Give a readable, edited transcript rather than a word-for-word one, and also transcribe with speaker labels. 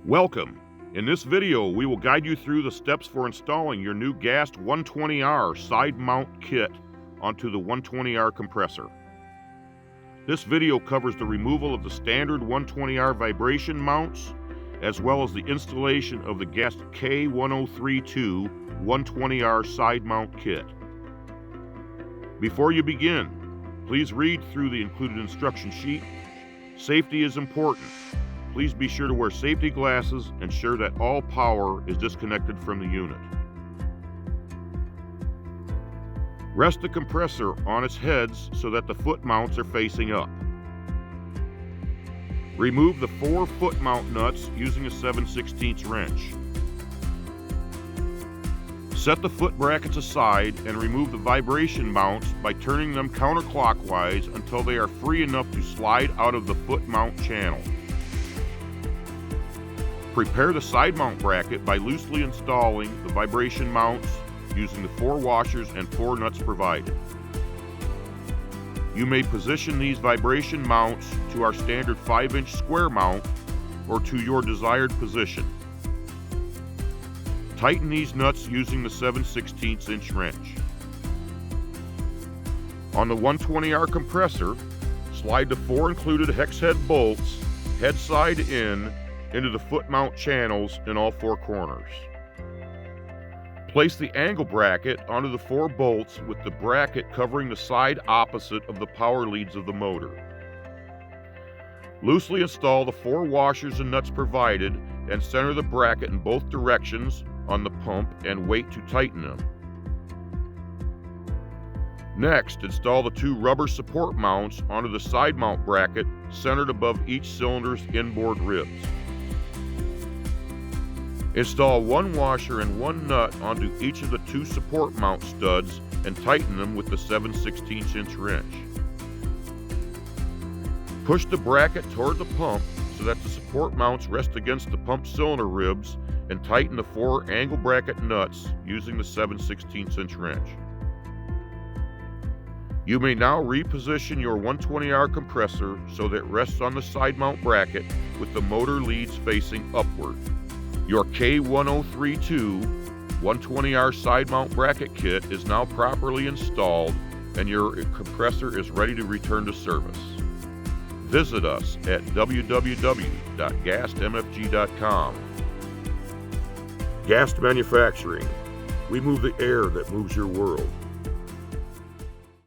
Speaker 1: Welcome. In this video, we will guide you through the steps for installing your new Gast 120R side mount kit onto the 120R compressor. This video covers the removal of the standard 120R vibration mounts, as well as the installation of the Gast K1032 120R side mount kit. Before you begin, please read through the included instruction sheet. Safety is important. Please be sure to wear safety glasses and ensure that all power is disconnected from the unit. Rest the compressor on its heads so that the foot mounts are facing up. Remove the 4 foot mount nuts using a 7/16 wrench. Set the foot brackets aside and remove the vibration mounts by turning them counterclockwise until they are free enough to slide out of the foot mount channel. Prepare the side mount bracket by loosely installing the vibration mounts using the 4 washers and 4 nuts provided. You may position these vibration mounts to our standard 5-inch square mount or to your desired position. Tighten these nuts using the 7/16 wrench. On the 120R compressor, slide the 4 included hex head bolts head side in into the foot mount channels in all 4 corners. Place the angle bracket onto the 4 bolts with the bracket covering the side opposite of the power leads of the motor. Loosely install the 4 washers and nuts provided and center the bracket in both directions on the pump and wait to tighten them. Next, install the 2 rubber support mounts onto the side mount bracket centered above each cylinder's inboard ribs. Install 1 washer and 1 nut onto each of the 2 support mount studs and tighten them with the 7/16 wrench. Push the bracket toward the pump so that the support mounts rest against the pump cylinder ribs and tighten the 4 angle bracket nuts using the 7/16 wrench. You may now reposition your 120R compressor so that it rests on the side mount bracket with the motor leads facing upward. Your K1032 120R side mount bracket kit is now properly installed and your compressor is ready to return to service. Visit us at www.gastmfg.com. Gast Manufacturing. We move the air that moves your world.